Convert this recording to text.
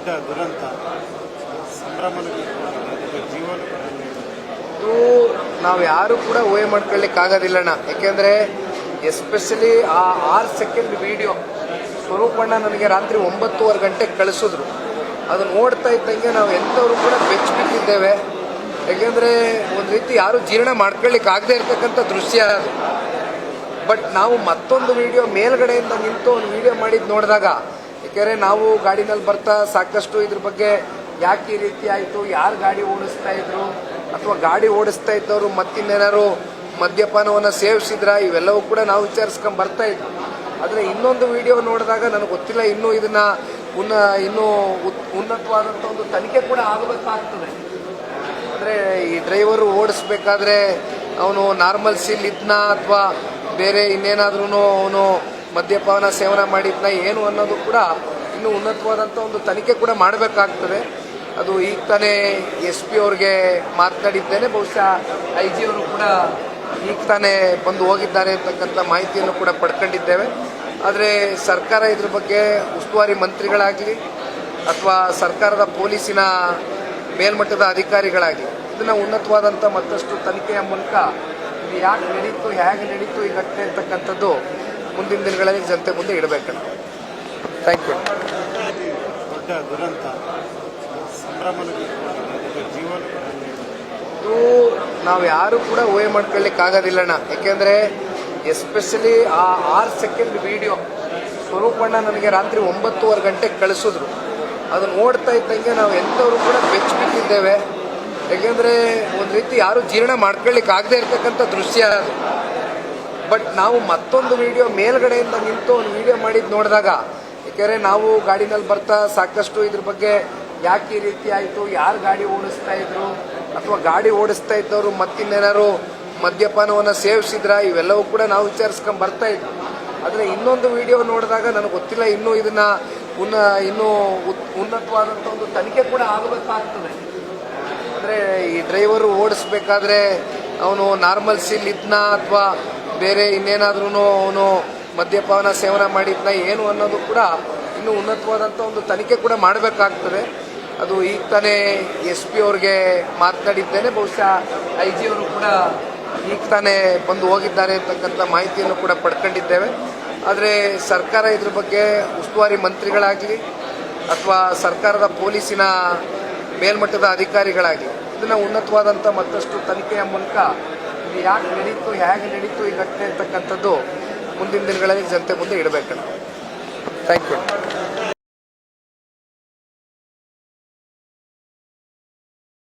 ದೊಡ್ಡ ದುರಂತ ಸಂಭ್ರಮದ ಜೀವನ ಇದು ನಾವು ಯಾರು ಕೂಡ ಊಹೆ ಮಾಡ್ಕೊಳ್ಳಿಕ್ಕಾಗೋದಿಲ್ಲಣ್ಣ. ಯಾಕೆಂದರೆ ಎಸ್ಪೆಷಲಿ ಆ 6 ಸೆಕೆಂಡ್ ವಿಡಿಯೋ ಸ್ವರೂಪಣ್ಣ ನನಗೆ ರಾತ್ರಿ 9:30 ಗಂಟೆಗೆ ಕಳಿಸಿದ್ರು. ಅದು ನೋಡ್ತಾ ಇದ್ದಂಗೆ ನಾವು ಎಂಥವರು ಕೂಡ ಬೆಚ್ಚಿಬಿಟ್ಟಿದ್ದೇವೆ. ಯಾಕೆಂದರೆ ಒಂದು ರೀತಿ ಯಾರು ಜೀರ್ಣ ಮಾಡ್ಕೊಳ್ಳಿಕ್ಕಾಗದೇ ಇರ್ತಕ್ಕಂಥ ದೃಶ್ಯ ಅದು. ಬಟ್ ನಾವು ಮತ್ತೊಂದು ವಿಡಿಯೋ ಮೇಲ್ಗಡೆಯಿಂದ ನಿಂತು ಒಂದು ವಿಡಿಯೋ ಮಾಡಿದ್ದು ನೋಡಿದಾಗ, ಯಾಕೆಂದರೆ ನಾವು ಗಾಡಿನಲ್ಲಿ ಬರ್ತಾ ಸಾಕಷ್ಟು ಇದ್ರ ಬಗ್ಗೆ ಯಾಕೆ ಈ ರೀತಿ ಆಯಿತು, ಯಾರು ಗಾಡಿ ಓಡಿಸ್ತಾ ಇದ್ರು, ಅಥವಾ ಗಾಡಿ ಓಡಿಸ್ತಾ ಇದ್ದವರು ಮತ್ತಿನ್ನೇನಾರು ಮದ್ಯಪಾನವನ್ನು ಸೇವಿಸಿದ್ರ, ಇವೆಲ್ಲವೂ ಕೂಡ ನಾವು ವಿಚಾರಿಸ್ಕೊಂಡು ಬರ್ತಾ ಇದ್ವಿ. ಆದರೆ ಇನ್ನೊಂದು ವಿಡಿಯೋ ನೋಡಿದಾಗ ನನಗೆ ಗೊತ್ತಿಲ್ಲ, ಇನ್ನೂ ಇದನ್ನ ಇನ್ನೂ ಉನ್ನತವಾದಂಥ ಒಂದು ತನಿಖೆ ಕೂಡ ಆಗಬೇಕಾಗ್ತದೆ. ಅಂದರೆ ಈ ಡ್ರೈವರು ಓಡಿಸ್ಬೇಕಾದ್ರೆ ಅವನು ನಾರ್ಮಲ್ ಸೀಲ್ ಇದ್ನ ಅಥವಾ ಬೇರೆ ಇನ್ನೇನಾದ್ರೂ ಅವನು ಮದ್ಯಪಾನ ಸೇವನೆ ಮಾಡಿದ್ನ ಏನು ಅನ್ನೋದು ಕೂಡ ಇನ್ನೂ ಉನ್ನತವಾದಂಥ ಒಂದು ತನಿಖೆ ಕೂಡ ಮಾಡಬೇಕಾಗ್ತದೆ. ಅದು ಈಗ ತಾನೇ SP ಅವ್ರಿಗೆ ಮಾತನಾಡಿದ್ದೇನೆ. ಬಹುಶಃ IG ಅವರು ಕೂಡ ಈಗ ತಾನೇ ಬಂದು ಹೋಗಿದ್ದಾರೆ ಅಂತಕ್ಕಂಥ ಮಾಹಿತಿಯನ್ನು ಕೂಡ ಪಡ್ಕೊಂಡಿದ್ದೇವೆ. ಆದರೆ ಸರ್ಕಾರ ಇದ್ರ ಬಗ್ಗೆ ಉಸ್ತುವಾರಿ ಮಂತ್ರಿಗಳಾಗಲಿ ಅಥವಾ ಸರ್ಕಾರದ ಪೊಲೀಸಿನ ಮೇಲ್ಮಟ್ಟದ ಅಧಿಕಾರಿಗಳಾಗಲಿ ಇದನ್ನು ಉನ್ನತವಾದಂಥ ಮತ್ತಷ್ಟು ತನಿಖೆಯ ಮೂಲಕ ಇದು ಯಾಕೆ ನಡೀತು, ಹೇಗೆ ನಡೀತು ಈ ಘಟನೆ ಅಂತಕ್ಕಂಥದ್ದು ಮುಂದಿನ ದಿನಗಳಲ್ಲಿ ಜನತೆ ಮುಂದೆ ಇಡಬೇಕಂತ. Thank you. ದೊಡ್ಡ ದುರಂತ ಸಂಭ್ರಮದ ಜೀವನ ಇದು ನಾವು ಯಾರು ಕೂಡ ಊಹೆ ಮಾಡ್ಕೊಳ್ಳಿಕ್ಕಾಗೋದಿಲ್ಲಣ್ಣ. ಯಾಕೆಂದರೆ ಎಸ್ಪೆಷಲಿ ಆ 6 ಸೆಕೆಂಡ್ ವಿಡಿಯೋ ಸ್ವರೂಪಣ್ಣ ನನಗೆ ರಾತ್ರಿ 9:30 ಗಂಟೆಗೆ ಕಳಿಸಿದ್ರು. ಅದು ನೋಡ್ತಾ ಇದ್ದಂಗೆ ನಾವು ಎಂಥವರು ಕೂಡ ಬೆಚ್ಚಿಬಿಟ್ಟಿದ್ದೇವೆ. ಯಾಕೆಂದರೆ ಒಂದು ರೀತಿ ಯಾರು ಜೀರ್ಣ ಮಾಡ್ಕೊಳ್ಳಿಕ್ಕಾಗದೇ ಇರ್ತಕ್ಕಂಥ ದೃಶ್ಯ ಅದು. ಬಟ್ ನಾವು ಮತ್ತೊಂದು ವಿಡಿಯೋ ಮೇಲ್ಗಡೆಯಿಂದ ನಿಂತು ಒಂದು ವಿಡಿಯೋ ಮಾಡಿದ್ದು ನೋಡಿದಾಗ, ಯಾಕೆಂದರೆ ನಾವು ಗಾಡಿನಲ್ಲಿ ಬರ್ತಾ ಸಾಕಷ್ಟು ಇದ್ರ ಬಗ್ಗೆ ಯಾಕೆ ಈ ರೀತಿ ಆಯಿತು, ಯಾರು ಗಾಡಿ ಓಡಿಸ್ತಾ ಇದ್ರು, ಅಥವಾ ಗಾಡಿ ಓಡಿಸ್ತಾ ಇದ್ದವರು ಮತ್ತಿನ್ನೇನಾರು ಮದ್ಯಪಾನವನ್ನು ಸೇವಿಸಿದ್ರ, ಇವೆಲ್ಲವೂ ಕೂಡ ನಾವು ವಿಚಾರಿಸ್ಕೊಂಡು ಬರ್ತಾ ಇದ್ವಿ. ಆದರೆ ಇನ್ನೊಂದು ವಿಡಿಯೋ ನೋಡಿದಾಗ ನನಗೆ ಗೊತ್ತಿಲ್ಲ, ಇನ್ನೂ ಇದನ್ನ ಇನ್ನೂ ಉನ್ನತವಾದಂಥ ಒಂದು ತನಿಖೆ ಕೂಡ ಆಗಬೇಕಾಗ್ತದೆ. ಅಂದರೆ ಈ ಡ್ರೈವರು ಓಡಿಸ್ಬೇಕಾದ್ರೆ ಅವನು ನಾರ್ಮಲ್ ಸೀಲ್ ಇದ್ನ ಅಥವಾ ಬೇರೆ ಇನ್ನೇನಾದ್ರೂ ಅವನು ಮದ್ಯಪಾನ ಸೇವನೆ ಮಾಡಿದ್ನ ಏನು ಅನ್ನೋದು ಕೂಡ ಇನ್ನೂ ಉನ್ನತವಾದಂಥ ಒಂದು ತನಿಖೆ ಕೂಡ ಮಾಡಬೇಕಾಗ್ತದೆ. ಅದು ಈಗ ತಾನೇ SP ಅವ್ರಿಗೆ ಮಾತನಾಡಿದ್ದೇನೆ. ಬಹುಶಃ IG ಅವರು ಕೂಡ ಈಗ ತಾನೇ ಬಂದು ಹೋಗಿದ್ದಾರೆ ಅಂತಕ್ಕಂಥ ಮಾಹಿತಿಯನ್ನು ಕೂಡ ಪಡ್ಕೊಂಡಿದ್ದೇವೆ. ಆದರೆ ಸರ್ಕಾರ ಇದ್ರ ಬಗ್ಗೆ ಉಸ್ತುವಾರಿ ಮಂತ್ರಿಗಳಾಗಲಿ ಅಥವಾ ಸರ್ಕಾರದ ಪೊಲೀಸಿನ ಮೇಲ್ಮಟ್ಟದ ಅಧಿಕಾರಿಗಳಾಗಲಿ ಇದನ್ನು ಉನ್ನತವಾದಂಥ ಮತ್ತಷ್ಟು ತನಿಖೆಯ ಮೂಲಕ ಇದು ಯಾಕೆ ನಡೀತು, ಹೇಗೆ ನಡೀತು ಈ ಘಟನೆ ಅಂತಕ್ಕಂಥದ್ದು ಮುಂದಿನ ದಿನಗಳಲ್ಲಿ ಜನತೆ ಮುಂದೆ ಇಡಬೇಕಂತ. Thank you.